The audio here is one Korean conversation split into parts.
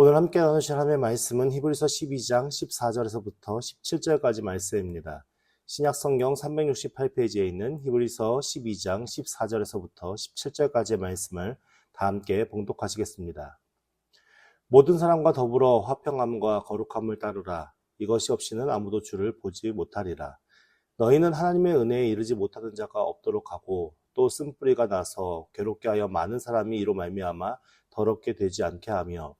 오늘 함께 나누실 하나님의 말씀은 히브리서 12장 14절에서부터 17절까지 말씀입니다. 신약성경 368페이지에 있는 히브리서 12장 14절에서부터 17절까지의 말씀을 다 함께 봉독하시겠습니다. 모든 사람과 더불어 화평함과 거룩함을 따르라. 이것이 없이는 아무도 주를 보지 못하리라. 너희는 하나님의 은혜에 이르지 못하는 자가 없도록 하고 또 쓴뿌리가 나서 괴롭게 하여 많은 사람이 이로 말미암아 더럽게 되지 않게 하며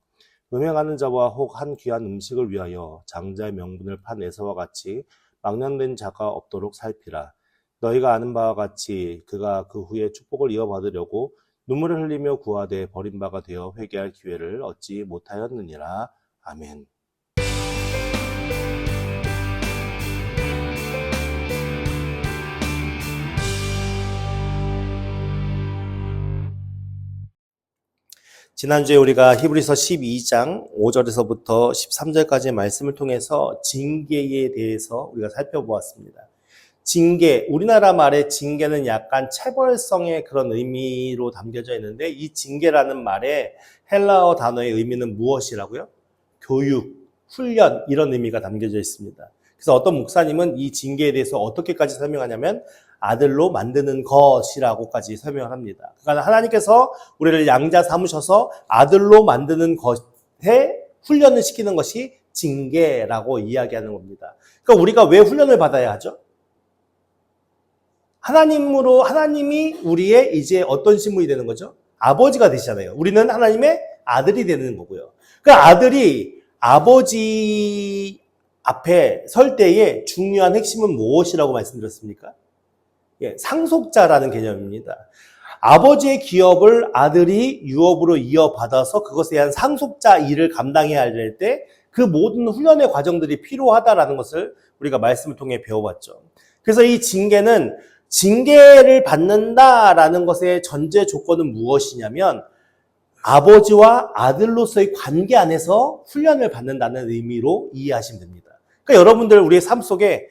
음행하는 자와 혹 한 귀한 음식을 위하여 장자의 명분을 판 에서와 같이 망령된 자가 없도록 살피라. 너희가 아는 바와 같이 그가 그 후에 축복을 이어받으려고 눈물을 흘리며 구하되 버린 바가 되어 회개할 기회를 얻지 못하였느니라. 아멘. 지난주에 우리가 히브리서 12장 5절에서부터 13절까지의 말씀을 통해서 징계에 대해서 우리가 살펴보았습니다. 징계, 우리나라 말의 징계는 약간 체벌성의 그런 의미로 담겨져 있는데 이 징계라는 말의 헬라어 단어의 의미는 무엇이라고요? 교육, 훈련 이런 의미가 담겨져 있습니다. 그래서 어떤 목사님은 이 징계에 대해서 어떻게까지 설명하냐면 아들로 만드는 것이라고까지 설명을 합니다. 그러니까 하나님께서 우리를 양자 삼으셔서 아들로 만드는 것에 훈련을 시키는 것이 징계라고 이야기하는 겁니다. 그러니까 우리가 왜 훈련을 받아야 하죠? 하나님이 우리의 이제 어떤 신분이 되는 거죠? 아버지가 되시잖아요. 우리는 하나님의 아들이 되는 거고요. 그 아들이 아버지 앞에 설 때의 중요한 핵심은 무엇이라고 말씀드렸습니까? 예, 상속자라는 개념입니다. 아버지의 기업을 아들이 유업으로 이어받아서 그것에 대한 상속자 일을 감당해야 할 때 그 모든 훈련의 과정들이 필요하다라는 것을 우리가 말씀을 통해 배워봤죠. 그래서 이 징계를 받는다라는 것의 전제 조건은 무엇이냐면 아버지와 아들로서의 관계 안에서 훈련을 받는다는 의미로 이해하시면 됩니다. 그러니까 여러분들 우리의 삶 속에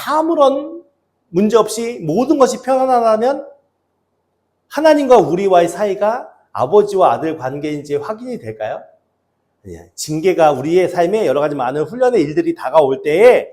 아무런 문제 없이 모든 것이 평안하다면 하나님과 우리와의 사이가 아버지와 아들 관계인지 확인이 될까요? 징계가 우리의 삶에 여러 가지 많은 훈련의 일들이 다가올 때에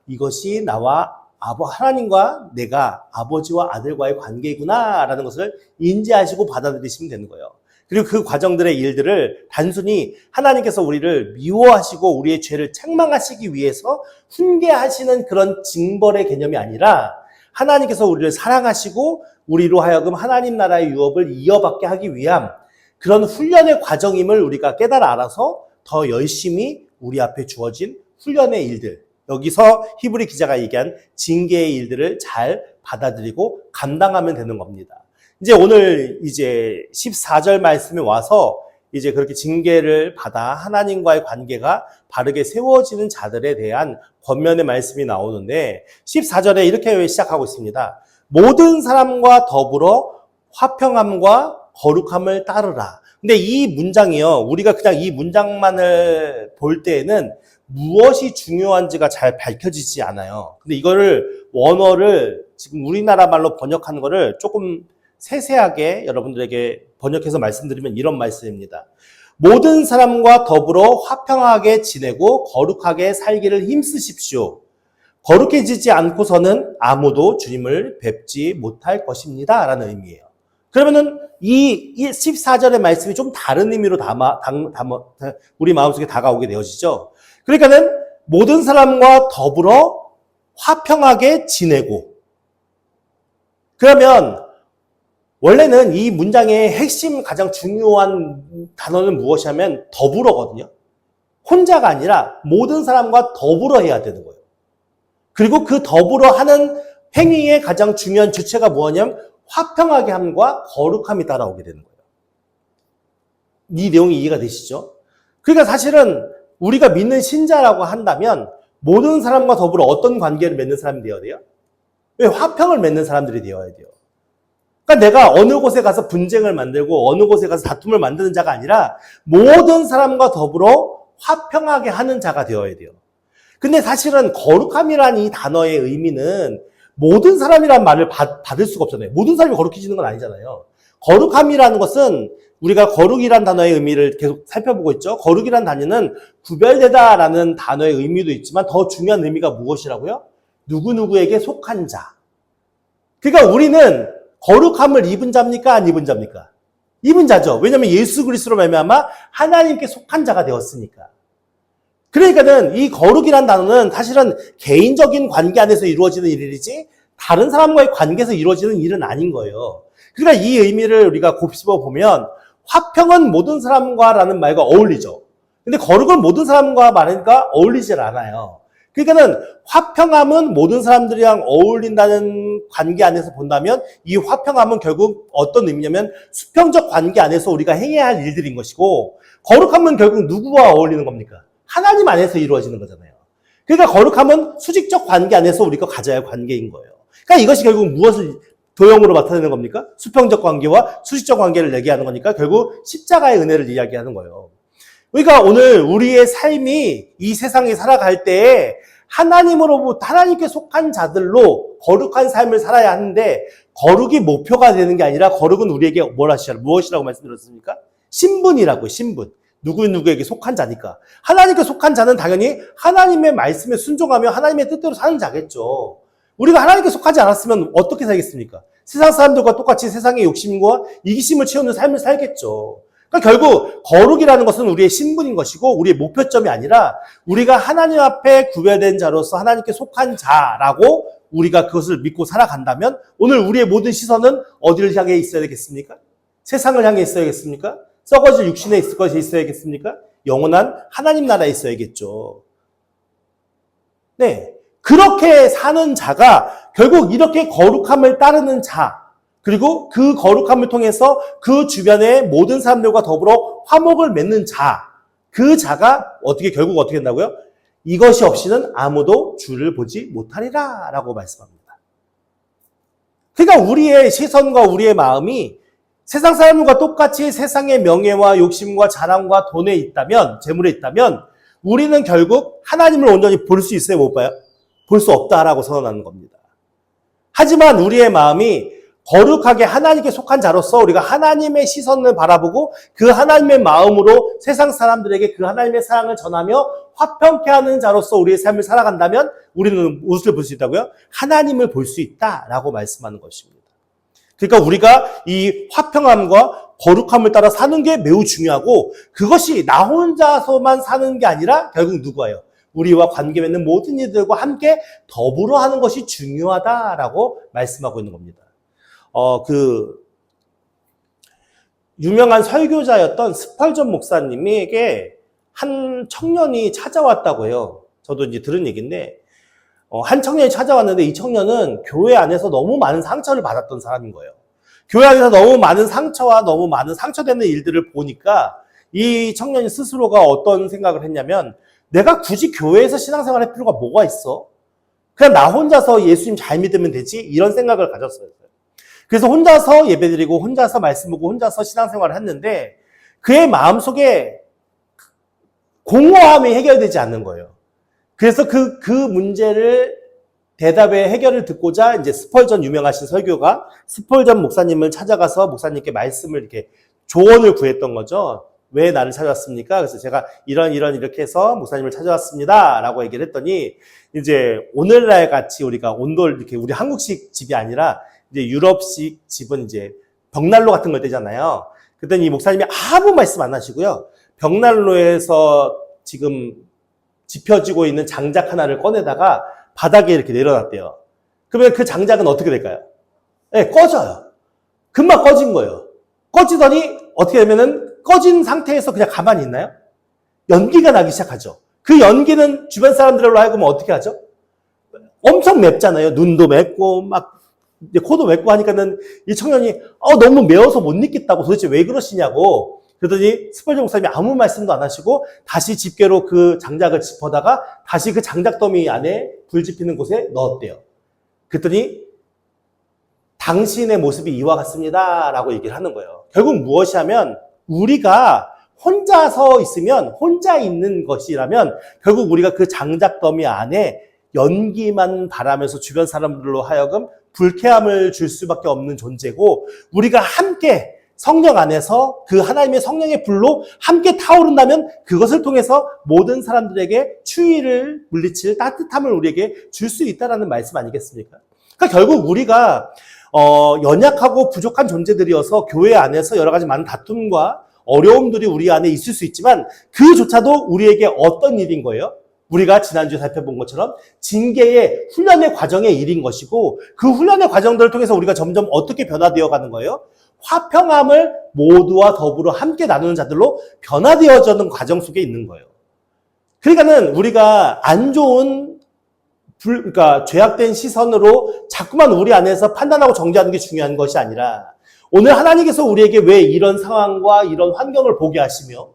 이것이 나와 하나님과 내가 아버지와 아들과의 관계이구나 라는 것을 인지하시고 받아들이시면 되는 거예요. 그리고 그 과정들의 일들을 단순히 하나님께서 우리를 미워하시고 우리의 죄를 책망하시기 위해서 훈계하시는 그런 징벌의 개념이 아니라 하나님께서 우리를 사랑하시고 우리로 하여금 하나님 나라의 유업을 이어받게 하기 위한 그런 훈련의 과정임을 우리가 깨달아 알아서 더 열심히 우리 앞에 주어진 훈련의 일들, 여기서 히브리 기자가 얘기한 징계의 일들을 잘 받아들이고 감당하면 되는 겁니다. 이제 오늘 14절 말씀에 와서 이제 그렇게 징계를 받아 하나님과의 관계가 바르게 세워지는 자들에 대한 권면의 말씀이 나오는데 14절에 이렇게 시작하고 있습니다. 모든 사람과 더불어 화평함과 거룩함을 따르라. 근데 이 문장이요. 우리가 그냥 이 문장만을 볼 때에는 무엇이 중요한지가 잘 밝혀지지 않아요. 근데 이거를 원어를 지금 우리나라 말로 번역하는 거를 조금 세세하게 여러분들에게 번역해서 말씀드리면 이런 말씀입니다. 모든 사람과 더불어 화평하게 지내고 거룩하게 살기를 힘쓰십시오. 거룩해지지 않고서는 아무도 주님을 뵙지 못할 것입니다. 라는 의미예요. 그러면은 이 14절의 말씀이 좀 다른 의미로 우리 마음속에 다가오게 되어지죠. 그러니까는 모든 사람과 더불어 화평하게 지내고, 그러면 원래는 이 문장의 핵심 가장 중요한 단어는 무엇이냐면 더불어거든요. 혼자가 아니라 모든 사람과 더불어 해야 되는 거예요. 그리고 그 더불어 하는 행위의 가장 중요한 주체가 뭐냐면 화평하게 함과 거룩함이 따라오게 되는 거예요. 이 내용이 이해가 되시죠? 그러니까 사실은 우리가 믿는 신자라고 한다면 모든 사람과 더불어 어떤 관계를 맺는 사람이 되어야 돼요? 왜 화평을 맺는 사람들이 되어야 돼요? 그러니까 내가 어느 곳에 가서 분쟁을 만들고 어느 곳에 가서 다툼을 만드는 자가 아니라 모든 사람과 더불어 화평하게 하는 자가 되어야 돼요. 근데 사실은 거룩함이라는 이 단어의 의미는 모든 사람이란 말을 받을 수가 없잖아요. 모든 사람이 거룩해지는 건 아니잖아요. 거룩함이라는 것은 우리가 거룩이란 단어의 의미를 계속 살펴보고 있죠. 거룩이란 단어는 구별되다라는 단어의 의미도 있지만 더 중요한 의미가 무엇이라고요? 누구누구에게 속한 자. 그러니까 우리는 거룩함을 입은 자입니까? 안 입은 자입니까? 입은 자죠. 왜냐하면 예수 그리스도로 말미암아 하나님께 속한 자가 되었으니까. 그러니까는 이 거룩이란 단어는 사실은 개인적인 관계 안에서 이루어지는 일이지 다른 사람과의 관계에서 이루어지는 일은 아닌 거예요. 그러니까 이 의미를 우리가 곱씹어 보면 화평은 모든 사람과라는 말과 어울리죠. 근데 거룩은 모든 사람과 말하니까 어울리질 않아요. 그러니까는 화평함은 모든 사람들이랑 어울린다는 관계 안에서 본다면 이 화평함은 결국 어떤 의미냐면 수평적 관계 안에서 우리가 행해야 할 일들인 것이고 거룩함은 결국 누구와 어울리는 겁니까? 하나님 안에서 이루어지는 거잖아요. 그러니까 거룩함은 수직적 관계 안에서 우리가 가져야 할 관계인 거예요. 그러니까 이것이 결국 무엇을 도형으로 나타내는 겁니까? 수평적 관계와 수직적 관계를 얘기하는 거니까 결국 십자가의 은혜를 이야기하는 거예요. 그러니까 오늘 우리의 삶이 이 세상에 살아갈 때에 하나님으로부터 하나님께 속한 자들로 거룩한 삶을 살아야 하는데 거룩이 목표가 되는 게 아니라 거룩은 우리에게 무엇이라고 말씀드렸습니까? 신분이라고요. 신분. 누구에게 속한 자니까. 하나님께 속한 자는 당연히 하나님의 말씀에 순종하며 하나님의 뜻대로 사는 자겠죠. 우리가 하나님께 속하지 않았으면 어떻게 살겠습니까? 세상 사람들과 똑같이 세상의 욕심과 이기심을 채우는 삶을 살겠죠. 그러니까 결국 거룩이라는 것은 우리의 신분인 것이고 우리의 목표점이 아니라 우리가 하나님 앞에 구별된 자로서 하나님께 속한 자라고 우리가 그것을 믿고 살아간다면 오늘 우리의 모든 시선은 어디를 향해 있어야 되겠습니까? 세상을 향해 있어야겠습니까? 썩어질 육신에 있을 것이 있어야겠습니까? 영원한 하나님 나라에 있어야겠죠. 네. 그렇게 사는 자가 결국 이렇게 거룩함을 따르는 자, 그리고 그 거룩함을 통해서 그 주변의 모든 사람들과 더불어 화목을 맺는 자, 그 자가 결국 어떻게 된다고요? 이것이 없이는 아무도 주를 보지 못하리라 라고 말씀합니다. 그러니까 우리의 시선과 우리의 마음이 세상 사람과 똑같이 세상의 명예와 욕심과 자랑과 돈에 있다면, 재물에 있다면 우리는 결국 하나님을 온전히 볼 수 있어요? 못 봐요? 볼 수 없다라고 선언하는 겁니다. 하지만 우리의 마음이 거룩하게 하나님께 속한 자로서 우리가 하나님의 시선을 바라보고 그 하나님의 마음으로 세상 사람들에게 그 하나님의 사랑을 전하며 화평케 하는 자로서 우리의 삶을 살아간다면 우리는 무엇을 볼 수 있다고요? 하나님을 볼 수 있다라고 말씀하는 것입니다. 그러니까 우리가 이 화평함과 거룩함을 따라 사는 게 매우 중요하고 그것이 나 혼자서만 사는 게 아니라 결국 누구예요? 우리와 관계 맺는 모든 이들과 함께 더불어 하는 것이 중요하다라고 말씀하고 있는 겁니다. 유명한 설교자였던 스펄전 목사님에게 한 청년이 찾아왔다고 해요. 저도 이제 들은 얘기인데, 한 청년이 찾아왔는데 이 청년은 교회 안에서 너무 많은 상처를 받았던 사람인 거예요. 교회 안에서 너무 많은 상처와 너무 많은 상처되는 일들을 보니까 이 청년이 스스로가 어떤 생각을 했냐면 내가 굳이 교회에서 신앙생활 할 필요가 뭐가 있어? 그냥 나 혼자서 예수님 잘 믿으면 되지? 이런 생각을 가졌어요. 그래서 혼자서 예배드리고 혼자서 말씀 보고 혼자서 신앙생활을 했는데 그의 마음속에 공허함이 해결되지 않는 거예요. 그래서 그 문제를 대답의 해결을 듣고자 이제 스펄전 유명하신 설교가 스펄전 목사님을 찾아가서 목사님께 말씀을 이렇게 조언을 구했던 거죠. 왜 나를 찾아왔습니까? 그래서 제가 이렇게 해서 목사님을 찾아왔습니다. 라고 얘기를 했더니 이제 오늘날 같이 우리가 온돌 이렇게 우리 한국식 집이 아니라 이제 유럽식 집은 이제 벽난로 같은 걸 떼잖아요. 그랬더니 이 목사님이 아무 말씀 안 하시고요. 벽난로에서 지금 지펴지고 있는 장작 하나를 꺼내다가 바닥에 이렇게 내려놨대요. 그러면 그 장작은 어떻게 될까요? 네, 꺼져요. 금방 꺼진 거예요. 꺼지더니 어떻게 되면은 꺼진 상태에서 그냥 가만히 있나요? 연기가 나기 시작하죠. 그 연기는 주변 사람들로 하여금 어떻게 하죠? 엄청 맵잖아요. 눈도 맵고 막 이제 코도 맵고 하니까는 이 청년이 너무 매워서 못 있겠다고 도대체 왜 그러시냐고 그러더니 스펄전 목사님이 아무 말씀도 안 하시고 다시 집게로 그 장작을 짚어다가 다시 그 장작더미 안에 불 지피는 곳에 넣었대요. 그랬더니 당신의 모습이 이와 같습니다 라고 얘기를 하는 거예요. 결국 무엇이 하면 우리가 혼자서 있으면 혼자 있는 것이라면 결국 우리가 그 장작더미 안에 연기만 바라면서 주변 사람들로 하여금 불쾌함을 줄 수밖에 없는 존재고, 우리가 함께 성령 안에서 그 하나님의 성령의 불로 함께 타오른다면 그것을 통해서 모든 사람들에게 추위를 물리칠 따뜻함을 우리에게 줄 수 있다는 말씀 아니겠습니까? 그러니까 결국 우리가 연약하고 부족한 존재들이어서 교회 안에서 여러 가지 많은 다툼과 어려움들이 우리 안에 있을 수 있지만 그조차도 우리에게 어떤 일인 거예요? 우리가 지난주에 살펴본 것처럼 징계의 훈련의 과정의 일인 것이고, 그 훈련의 과정들을 통해서 우리가 점점 어떻게 변화되어 가는 거예요? 화평함을 모두와 더불어 함께 나누는 자들로 변화되어지는 과정 속에 있는 거예요. 그러니까는 우리가 안 좋은 그러니까 죄악된 시선으로 자꾸만 우리 안에서 판단하고 정죄하는 게 중요한 것이 아니라, 오늘 하나님께서 우리에게 왜 이런 상황과 이런 환경을 보게 하시며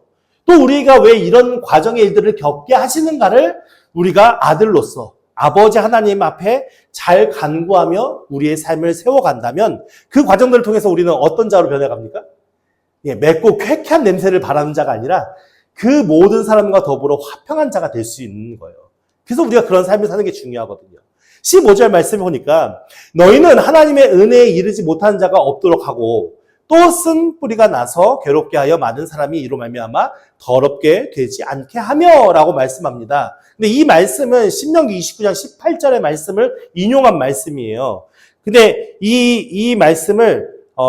또 우리가 왜 이런 과정의 일들을 겪게 하시는가를 우리가 아들로서 아버지 하나님 앞에 잘 간구하며 우리의 삶을 세워간다면 그 과정들을 통해서 우리는 어떤 자로 변해갑니까? 맵고 쾌쾌한 냄새를 바라는 자가 아니라 그 모든 사람과 더불어 화평한 자가 될 수 있는 거예요. 그래서 우리가 그런 삶을 사는 게 중요하거든요. 15절 말씀을 보니까 너희는 하나님의 은혜에 이르지 못하는 자가 없도록 하고 또 쓴 뿌리가 나서 괴롭게 하여 많은 사람이 이로 말미암아 더럽게 되지 않게 하며 라고 말씀합니다. 근데 이 말씀은 신명기 29장 18절의 말씀을 인용한 말씀이에요. 근데 이 말씀을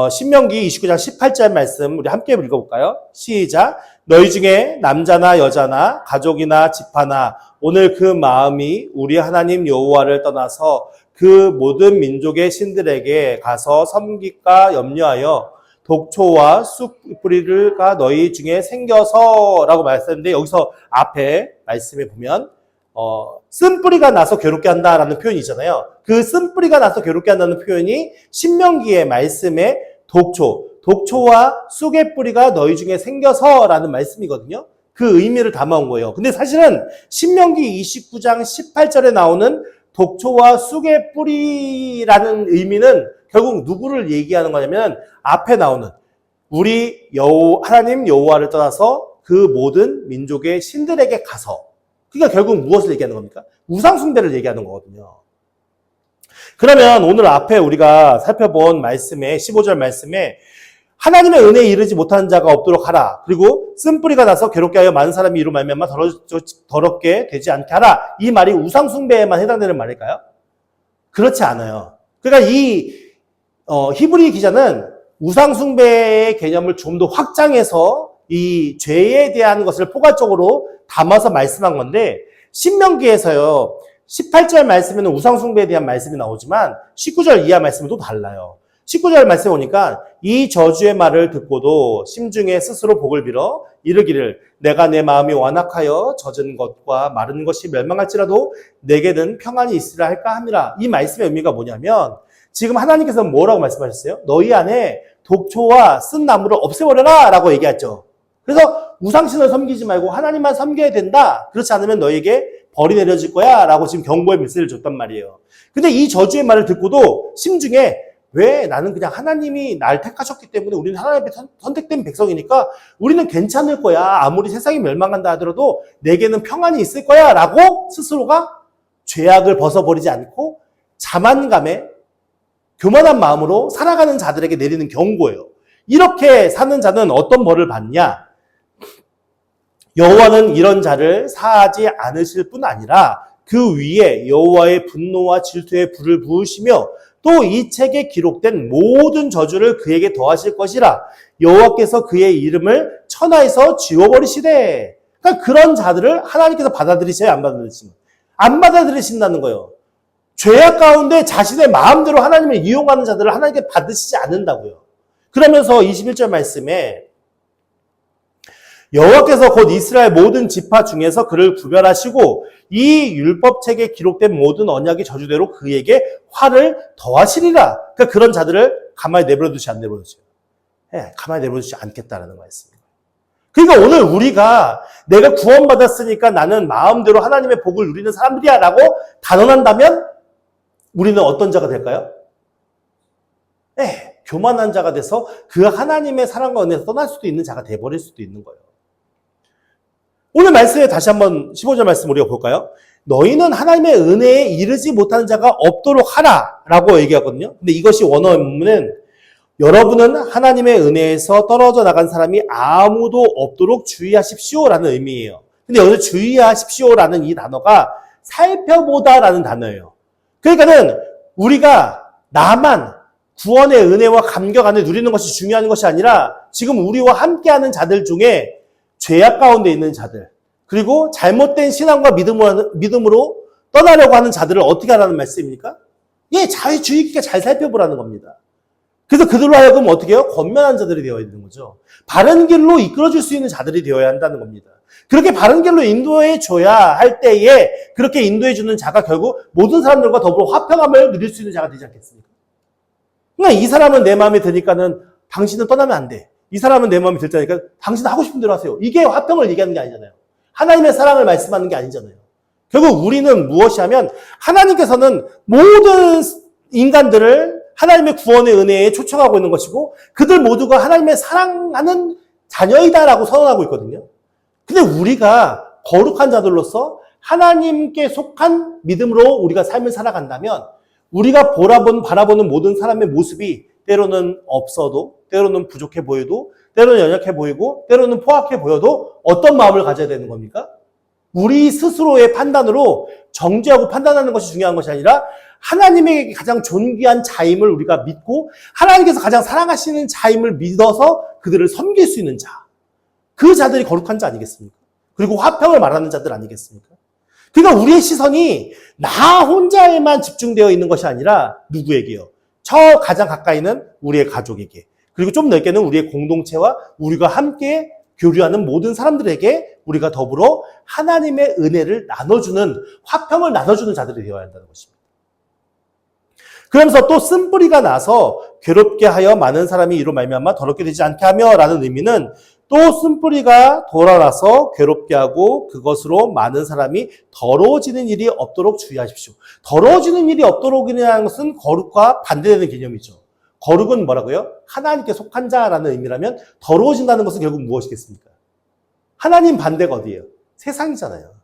신명기 29장 18절 말씀 우리 함께 읽어볼까요? 시작. 너희 중에 남자나 여자나 가족이나 집하나 오늘 그 마음이 우리 하나님 여호와를 떠나서 그 모든 민족의 신들에게 가서 섬기까 염려하여 독초와 쑥뿌리가 너희 중에 생겨서라고 말했는데, 여기서 앞에 말씀에 보면 쓴뿌리가 나서 괴롭게 한다라는 표현이 있잖아요. 그 쓴뿌리가 나서 괴롭게 한다는 표현이 신명기의 말씀에 독초와 쑥의 뿌리가 너희 중에 생겨서라는 말씀이거든요. 그 의미를 담아온 거예요. 근데 사실은 신명기 29장 18절에 나오는 독초와 쑥의 뿌리라는 의미는 결국 누구를 얘기하는 거냐면 앞에 나오는 우리 하나님 여호와를 떠나서 그 모든 민족의 신들에게 가서, 그러니까 결국 무엇을 얘기하는 겁니까? 우상 숭배를 얘기하는 거거든요. 그러면 오늘 앞에 우리가 살펴본 말씀에 15절 말씀에 하나님의 은혜에 이르지 못하는 자가 없도록 하라. 그리고 쓴뿌리가 나서 괴롭게 하여 많은 사람이 이로 말미암아 더럽게 되지 않게 하라. 이 말이 우상 숭배에만 해당되는 말일까요? 그렇지 않아요. 그러니까 이 히브리 기자는 우상 숭배의 개념을 좀 더 확장해서 이 죄에 대한 것을 포괄적으로 담아서 말씀한 건데, 신명기에서요 18절 말씀에는 우상 숭배에 대한 말씀이 나오지만 19절 이하 말씀은 또 달라요. 19절 말씀에 보니까 이 저주의 말을 듣고도 심중에 스스로 복을 빌어 이르기를 내가 내 마음이 완악하여 젖은 것과 마른 것이 멸망할지라도 내게는 평안이 있으라 할까 함이라. 이 말씀의 의미가 뭐냐면 지금 하나님께서 뭐라고 말씀하셨어요? 너희 안에 독초와 쓴 나무를 없애버려라 라고 얘기했죠. 그래서 우상신을 섬기지 말고 하나님만 섬겨야 된다. 그렇지 않으면 너에게 벌이 내려질 거야 라고 지금 경고의 메시지를 줬단 말이에요. 근데 이 저주의 말을 듣고도 심중에 왜 나는 그냥 하나님이 날 택하셨기 때문에 우리는 하나님의 선택된 백성이니까 우리는 괜찮을 거야. 아무리 세상이 멸망한다 하더라도 내게는 평안이 있을 거야 라고 스스로가 죄악을 벗어버리지 않고 자만감에 교만한 마음으로 살아가는 자들에게 내리는 경고예요. 이렇게 사는 자는 어떤 벌을 받냐? 여호와는 이런 자를 사하지 않으실 뿐 아니라 그 위에 여호와의 분노와 질투의 불을 부으시며 또 이 책에 기록된 모든 저주를 그에게 더하실 것이라. 여호와께서 그의 이름을 천하에서 지워버리시되. 그러니까 그런 자들을 하나님께서 받아들이셔야 안 받아들이신다. 안 받아들이신다는 거예요. 죄악 가운데 자신의 마음대로 하나님을 이용하는 자들을 하나님께 받으시지 않는다고요. 그러면서 21절 말씀에 여호와께서 곧 이스라엘 모든 지파 중에서 그를 구별하시고 이 율법책에 기록된 모든 언약의 저주대로 그에게 화를 더하시리라. 그러니까 그런 자들을 가만히 내버려두지 않죠. 가만히 내버려두지 않겠다라는 말씀입니다. 그러니까 오늘 우리가 내가 구원받았으니까 나는 마음대로 하나님의 복을 누리는 사람들이야 라고 단언한다면 우리는 어떤 자가 될까요? 교만한 자가 돼서 그 하나님의 사랑과 은혜에서 떠날 수도 있는 자가 돼버릴 수도 있는 거예요. 오늘 말씀에 다시 한번 15절 말씀 우리가 볼까요? 너희는 하나님의 은혜에 이르지 못하는 자가 없도록 하라라고 얘기하거든요. 근데 이것이 원어문은 여러분은 하나님의 은혜에서 떨어져 나간 사람이 아무도 없도록 주의하십시오라는 의미예요. 근데 여기서 주의하십시오라는 이 단어가 살펴보다라는 단어예요. 그러니까는 우리가 나만 구원의 은혜와 감격 안에 누리는 것이 중요한 것이 아니라 지금 우리와 함께하는 자들 중에 죄악 가운데 있는 자들, 그리고 잘못된 신앙과 믿음으로 떠나려고 하는 자들을 어떻게 하라는 말씀입니까? 예, 주의 깊게 잘 살펴보라는 겁니다. 그래서 그들로 하여금 어떻게 해요? 권면한 자들이 되어야 되는 거죠. 바른 길로 이끌어줄 수 있는 자들이 되어야 한다는 겁니다. 그렇게 바른 길로 인도해 줘야 할 때에 그렇게 인도해 주는 자가 결국 모든 사람들과 더불어 화평함을 누릴 수 있는 자가 되지 않겠습니까? 그러니까 이 사람은 내 마음에 드니까는 당신은 떠나면 안 돼. 이 사람은 내 마음에 들 테니까 당신은 하고 싶은 대로 하세요. 이게 화평을 얘기하는 게 아니잖아요. 하나님의 사랑을 말씀하는 게 아니잖아요. 결국 우리는 무엇이 하면 하나님께서는 모든 인간들을 하나님의 구원의 은혜에 초청하고 있는 것이고 그들 모두가 하나님의 사랑하는 자녀이다라고 선언하고 있거든요. 근데 우리가 거룩한 자들로서 하나님께 속한 믿음으로 우리가 삶을 살아간다면 우리가 바라보는 모든 사람의 모습이 때로는 없어도, 때로는 부족해 보여도, 때로는 연약해 보이고, 때로는 포악해 보여도 어떤 마음을 가져야 되는 겁니까? 우리 스스로의 판단으로 정죄하고 판단하는 것이 중요한 것이 아니라 하나님에게 가장 존귀한 자임을 우리가 믿고 하나님께서 가장 사랑하시는 자임을 믿어서 그들을 섬길 수 있는 자. 그 자들이 거룩한 자 아니겠습니까? 그리고 화평을 말하는 자들 아니겠습니까? 그러니까 우리의 시선이 나 혼자에만 집중되어 있는 것이 아니라 누구에게요? 저 가장 가까이 있는 우리의 가족에게, 그리고 좀 넓게는 우리의 공동체와 우리가 함께 교류하는 모든 사람들에게 우리가 더불어 하나님의 은혜를 나눠주는, 화평을 나눠주는 자들이 되어야 한다는 것입니다. 그러면서 또 쓴뿌리가 나서 괴롭게 하여 많은 사람이 이로 말미암아 더럽게 되지 않게 하며 라는 의미는 또 쓴뿌리가 돌아와서 괴롭게 하고 그것으로 많은 사람이 더러워지는 일이 없도록 주의하십시오. 더러워지는 일이 없도록이라는 것은 거룩과 반대되는 개념이죠. 거룩은 뭐라고요? 하나님께 속한 자라는 의미라면 더러워진다는 것은 결국 무엇이겠습니까? 하나님 반대가 어디예요? 세상이잖아요.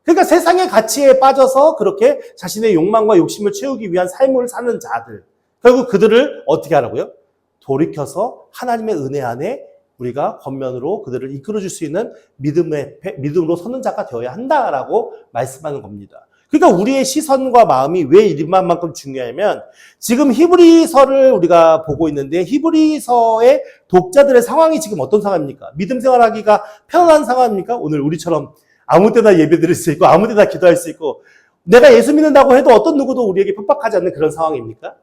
그러니까 세상의 가치에 빠져서 그렇게 자신의 욕망과 욕심을 채우기 위한 삶을 사는 자들, 결국 그들을 어떻게 하라고요? 돌이켜서 하나님의 은혜 안에 우리가 겉면으로 그들을 이끌어줄 수 있는 믿음으로 서는 자가 되어야 한다라고 말씀하는 겁니다. 그러니까 우리의 시선과 마음이 왜 이만큼 중요하냐면 지금 히브리서를 우리가 보고 있는데 히브리서의 독자들의 상황이 지금 어떤 상황입니까? 믿음 생활하기가 편안한 상황입니까? 오늘 우리처럼 아무 때나 예배 드릴 수 있고 아무 때나 기도할 수 있고 내가 예수 믿는다고 해도 어떤 누구도 우리에게 핍박하지 않는 그런 상황입니까?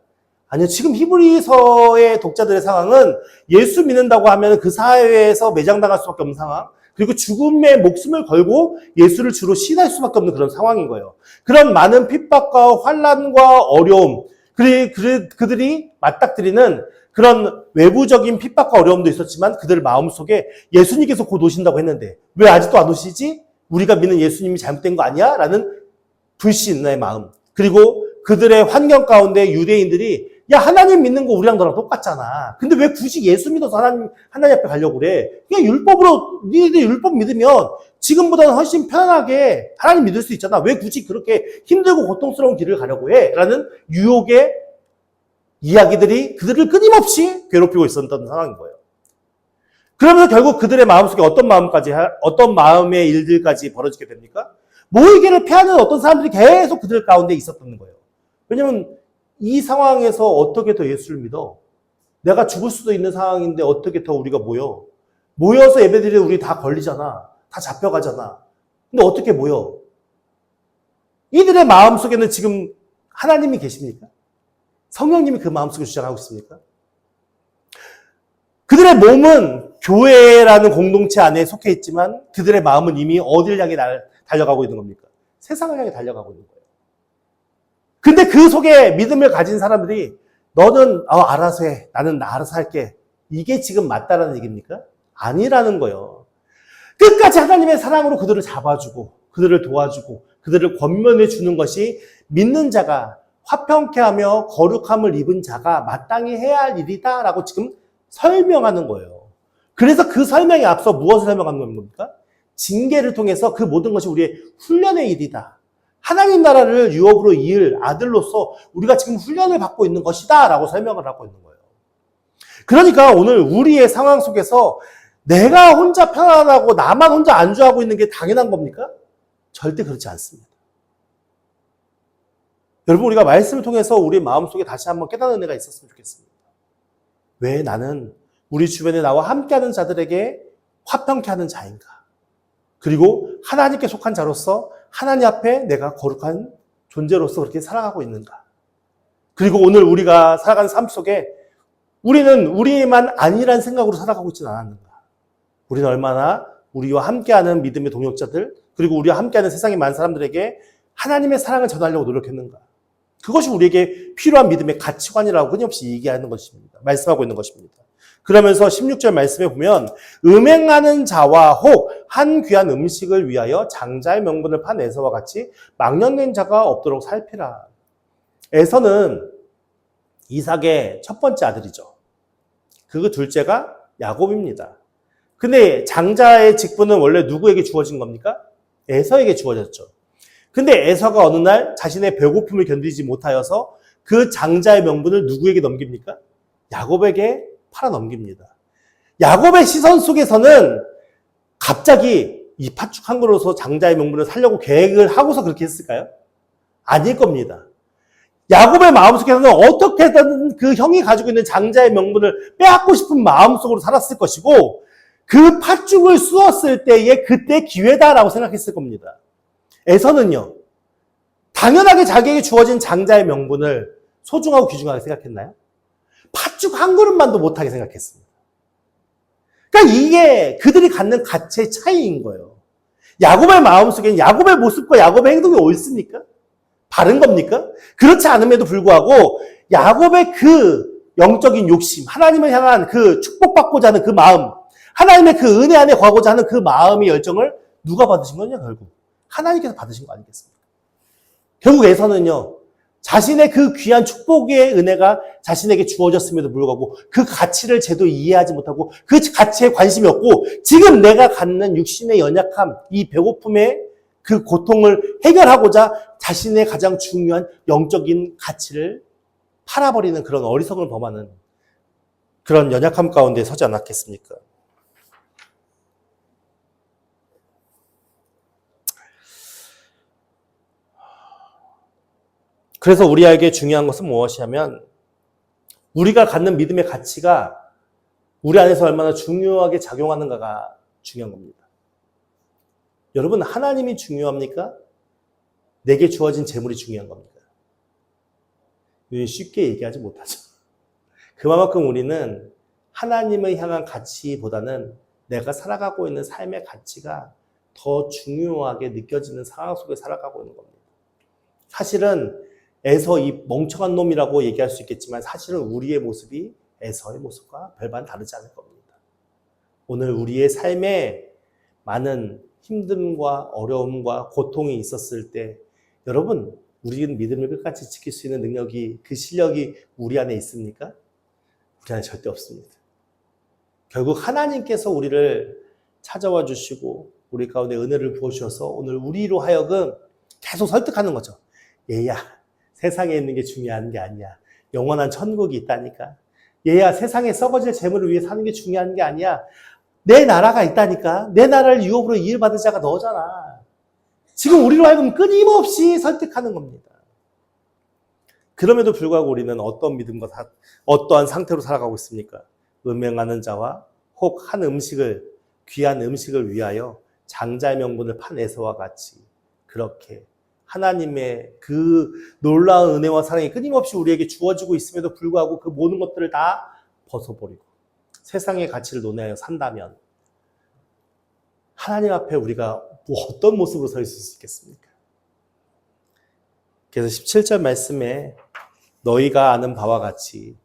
아니요. 지금 히브리서의 독자들의 상황은 예수 믿는다고 하면 그 사회에서 매장당할 수밖에 없는 상황, 그리고 죽음의 목숨을 걸고 예수를 주로 신할 수밖에 없는 그런 상황인 거예요. 그런 많은 핍박과 환난과 어려움, 그들이 맞닥뜨리는 그런 외부적인 핍박과 어려움도 있었지만 그들 마음속에 예수님께서 곧 오신다고 했는데 왜 아직도 안 오시지? 우리가 믿는 예수님이 잘못된 거 아니야? 라는 불신의 마음, 그리고 그들의 환경 가운데 유대인들이 야, 하나님 믿는 거 우리랑 너랑 똑같잖아. 근데 왜 굳이 예수 믿어서 하나님 앞에 가려고 그래? 그냥 율법으로, 니네들 율법 믿으면 지금보다는 훨씬 편안하게 하나님 믿을 수 있잖아. 왜 굳이 그렇게 힘들고 고통스러운 길을 가려고 해? 라는 유혹의 이야기들이 그들을 끊임없이 괴롭히고 있었던 상황인 거예요. 그러면서 결국 그들의 마음속에 어떤 마음의 일들까지 벌어지게 됩니까? 모이게를 피하는 어떤 사람들이 계속 그들 가운데 있었던 거예요. 왜냐면 이 상황에서 어떻게 더 예수를 믿어? 내가 죽을 수도 있는 상황인데 어떻게 더 우리가 모여서 예배드리는데 우리 다 걸리잖아. 다 잡혀가잖아. 근데 어떻게 모여? 이들의 마음속에는 지금 하나님이 계십니까? 성령님이 그 마음속에 주장하고 있습니까? 그들의 몸은 교회라는 공동체 안에 속해 있지만 그들의 마음은 이미 어디를 향해 달려가고 있는 겁니까? 세상을 향해 달려가고 있는 거예요. 근데 그 속에 믿음을 가진 사람들이 너는 알아서 해. 나는 알아서 할게. 이게 지금 맞다라는 얘기입니까? 아니라는 거예요. 끝까지 하나님의 사랑으로 그들을 잡아주고 그들을 도와주고 그들을 권면해 주는 것이 믿는 자가 화평케 하며 거룩함을 입은 자가 마땅히 해야 할 일이다라고 지금 설명하는 거예요. 그래서 그 설명에 앞서 무엇을 설명하는 겁니까? 징계를 통해서 그 모든 것이 우리의 훈련의 일이다. 하나님 나라를 유업으로 이을 아들로서 우리가 지금 훈련을 받고 있는 것이다 라고 설명을 하고 있는 거예요. 그러니까 오늘 우리의 상황 속에서 내가 혼자 편안하고 나만 혼자 안주하고 있는 게 당연한 겁니까? 절대 그렇지 않습니다. 여러분, 우리가 말씀을 통해서 우리 마음속에 다시 한번 깨닫는 은혜가 있었으면 좋겠습니다. 왜 나는 우리 주변에 나와 함께하는 자들에게 화평케 하는 자인가? 그리고 하나님께 속한 자로서 하나님 앞에 내가 거룩한 존재로서 그렇게 살아가고 있는가? 그리고 오늘 우리가 살아가는 삶 속에 우리는 우리만 아니란 생각으로 살아가고 있지는 않았는가? 우리는 얼마나 우리와 함께하는 믿음의 동역자들, 그리고 우리와 함께하는 세상의 많은 사람들에게 하나님의 사랑을 전하려고 노력했는가? 그것이 우리에게 필요한 믿음의 가치관이라고 끊임없이 얘기하는 것입니다. 말씀하고 있는 것입니다. 그러면서 16절 말씀에 보면 음행하는 자와 혹 한 귀한 음식을 위하여 장자의 명분을 판 에서와 같이 망령된 자가 없도록 살피라. 에서는 이삭의 첫 번째 아들이죠. 그 둘째가 야곱입니다. 근데 장자의 직분은 원래 누구에게 주어진 겁니까? 에서에게 주어졌죠. 근데 에서가 어느 날 자신의 배고픔을 견디지 못하여서 그 장자의 명분을 누구에게 넘깁니까? 야곱에게 팔아 넘깁니다. 야곱의 시선 속에서는 갑자기 이 팥죽 한 그릇으로 장자의 명분을 살려고 계획을 하고서 그렇게 했을까요? 아닐 겁니다. 야곱의 마음속에서는 어떻게든 그 형이 가지고 있는 장자의 명분을 빼앗고 싶은 마음속으로 살았을 것이고 그 팥죽을 쑤었을 때에 그때 기회다라고 생각했을 겁니다. 에서는요, 당연하게 자기에게 주어진 장자의 명분을 소중하고 귀중하게 생각했나요? 팥죽 한 그릇만도 못하게 생각했습니다. 그러니까 이게 그들이 갖는 가치의 차이인 거예요. 야곱의 마음속에는 야곱의 모습과 야곱의 행동이 옳습니까? 바른 겁니까? 그렇지 않음에도 불구하고 야곱의 그 영적인 욕심, 하나님을 향한 그 축복받고자 하는 그 마음, 하나님의 그 은혜 안에 거하고자 하는 그 마음의 열정을 누가 받으신 거냐, 결국? 하나님께서 받으신 거 아니겠습니까? 결국 에서는요, 자신의 그 귀한 축복의 은혜가 자신에게 주어졌음에도 불구하고 그 가치를 제대로 이해하지 못하고 그 가치에 관심이 없고 지금 내가 갖는 육신의 연약함, 이 배고픔의 그 고통을 해결하고자 자신의 가장 중요한 영적인 가치를 팔아버리는 그런 어리석음을 범하는 그런 연약함 가운데 서지 않았겠습니까? 그래서 우리에게 중요한 것은 무엇이냐면 우리가 갖는 믿음의 가치가 우리 안에서 얼마나 중요하게 작용하는가가 중요한 겁니다. 여러분, 하나님이 중요합니까? 내게 주어진 재물이 중요한 겁니까? 쉽게 얘기하지 못하죠. 그만큼 우리는 하나님을 향한 가치보다는 내가 살아가고 있는 삶의 가치가 더 중요하게 느껴지는 상황 속에 살아가고 있는 겁니다. 사실은 에서 이 멍청한 놈이라고 얘기할 수 있겠지만 사실은 우리의 모습이 에서의 모습과 별반 다르지 않을 겁니다. 오늘 우리의 삶에 많은 힘듦과 어려움과 고통이 있었을 때 여러분, 우리는 믿음을 끝까지 지킬 수 있는 능력이, 그 실력이 우리 안에 있습니까? 우리 안에 절대 없습니다. 결국 하나님께서 우리를 찾아와 주시고 우리 가운데 은혜를 부어주셔서 오늘 우리로 하여금 계속 설득하는 거죠. 얘야, 세상에 있는 게 중요한 게 아니야. 영원한 천국이 있다니까. 얘야, 세상에 썩어질 재물을 위해 사는 게 중요한 게 아니야. 내 나라가 있다니까. 내 나라를 유업으로 이을받은 자가 너잖아. 지금 우리로 하여금 끊임없이 설득하는 겁니다. 그럼에도 불구하고 우리는 어떤 믿음과 어떠한 상태로 살아가고 있습니까? 음행하는 자와 혹 한 음식을, 귀한 음식을 위하여 장자의 명분을 판 에서와 같이 그렇게 하나님의 그 놀라운 은혜와 사랑이 끊임없이 우리에게 주어지고 있음에도 불구하고 그 모든 것들을 다 벗어버리고 세상의 가치를 논하여 산다면 하나님 앞에 우리가 어떤 모습으로 서 있을 수 있겠습니까? 그래서 17절 말씀에 너희가 아는 바와 같이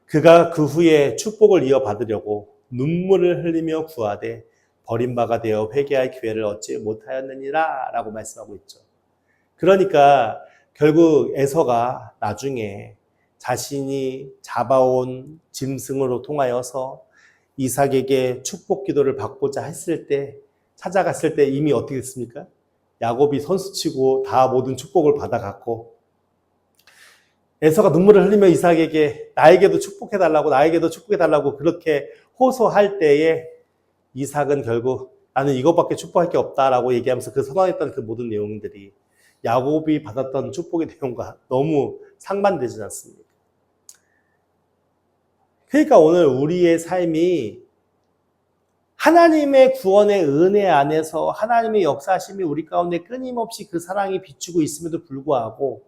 그가 그 후에 축복을 이어받으려고 눈물을 흘리며 구하되 버림바가 되어 회개할 기회를 얻지 못하였느니라 라고 말씀하고 있죠. 그러니까 결국 에서가 나중에 자신이 잡아온 짐승으로 통하여서 이삭에게 축복 기도를 받고자 했을 때 찾아갔을 때 이미 어떻게 됐습니까? 야곱이 선수치고 다 모든 축복을 받아갔고, 에서가 눈물을 흘리며 이삭에게 나에게도 축복해달라고 그렇게 호소할 때에 이삭은 결국 나는 이것밖에 축복할 게 없다라고 얘기하면서 그 선언했던 그 모든 내용들이 야곱이 받았던 축복의 내용과 너무 상반되지 않습니까? 그러니까 오늘 우리의 삶이 하나님의 구원의 은혜 안에서 하나님의 역사하심이 우리 가운데 끊임없이 그 사랑이 비추고 있음에도 불구하고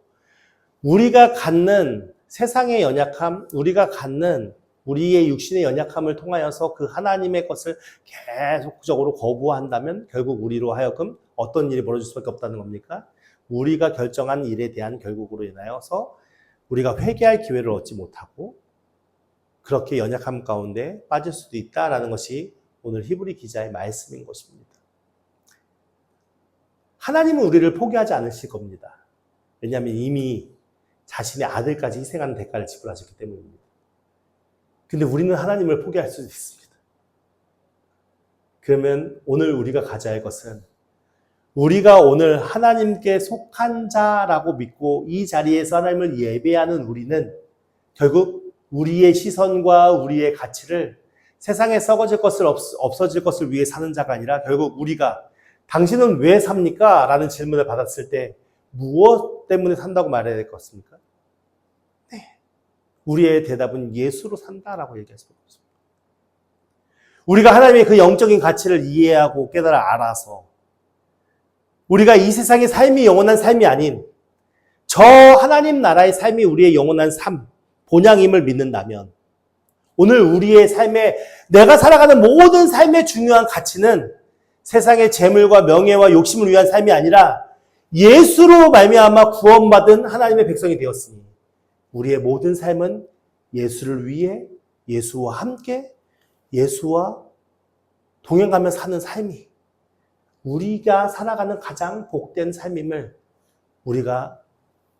우리가 갖는 세상의 연약함, 우리가 갖는 우리의 육신의 연약함을 통하여서 그 하나님의 것을 계속적으로 거부한다면 결국 우리로 하여금 어떤 일이 벌어질 수밖에 없다는 겁니까? 우리가 결정한 일에 대한 결국으로 인하여서 우리가 회개할 기회를 얻지 못하고 그렇게 연약함 가운데 빠질 수도 있다는 것이 오늘 히브리 기자의 말씀인 것입니다. 하나님은 우리를 포기하지 않으실 겁니다. 왜냐하면 이미 자신의 아들까지 희생하는 대가를 지불하셨기 때문입니다. 근데 우리는 하나님을 포기할 수도 있습니다. 그러면 오늘 우리가 가져야 할 것은 우리가 오늘 하나님께 속한 자라고 믿고 이 자리에서 하나님을 예배하는 우리는 결국 우리의 시선과 우리의 가치를 세상에 썩어질 것을 없어질 것을 위해 사는 자가 아니라 결국 우리가 당신은 왜 삽니까? 라는 질문을 받았을 때 무엇 때문에 산다고 말해야 될 것 같습니까? 네. 우리의 대답은 예수로 산다라고 얘기할 수 없습니다. 우리가 하나님의 그 영적인 가치를 이해하고 깨달아 알아서 우리가 이 세상의 삶이 영원한 삶이 아닌 저 하나님 나라의 삶이 우리의 영원한 삶, 본향임을 믿는다면 오늘 우리의 삶에 내가 살아가는 모든 삶의 중요한 가치는 세상의 재물과 명예와 욕심을 위한 삶이 아니라 예수로 말미암아 구원받은 하나님의 백성이 되었으니 우리의 모든 삶은 예수를 위해 예수와 함께 예수와 동행하며 사는 삶이 우리가 살아가는 가장 복된 삶임을 우리가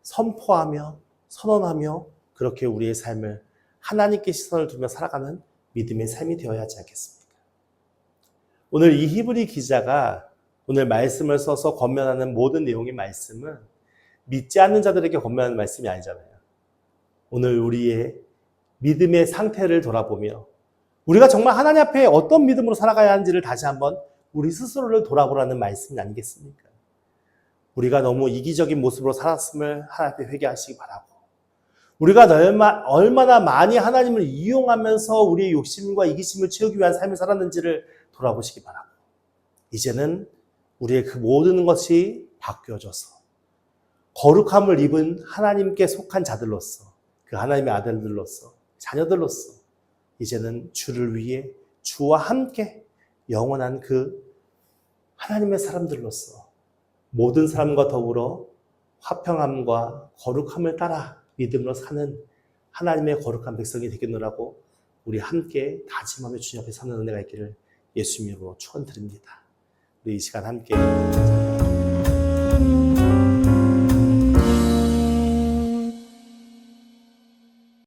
선포하며 선언하며 그렇게 우리의 삶을 하나님께 시선을 두며 살아가는 믿음의 삶이 되어야 하지 않겠습니까? 오늘 이 히브리 기자가 오늘 말씀을 써서 권면하는 모든 내용의 말씀은 믿지 않는 자들에게 권면하는 말씀이 아니잖아요. 오늘 우리의 믿음의 상태를 돌아보며 우리가 정말 하나님 앞에 어떤 믿음으로 살아가야 하는지를 다시 한번 우리 스스로를 돌아보라는 말씀이 아니겠습니까? 우리가 너무 이기적인 모습으로 살았음을 하나님 앞에 회개하시기 바라고 우리가 얼마나 많이 하나님을 이용하면서 우리의 욕심과 이기심을 채우기 위한 삶을 살았는지를 돌아보시기 바라고 이제는 우리의 그 모든 것이 바뀌어져서 거룩함을 입은 하나님께 속한 자들로서 그 하나님의 아들들로서 자녀들로서 이제는 주를 위해 주와 함께 영원한 그 하나님의 사람들로서 모든 사람과 더불어 화평함과 거룩함을 따라 믿음으로 사는 하나님의 거룩한 백성이 되겠노라고 우리 함께 다짐하며 주님 앞에 서는 은혜가 있기를 예수님 이름으로 축원드립니다. 우리 이 시간 함께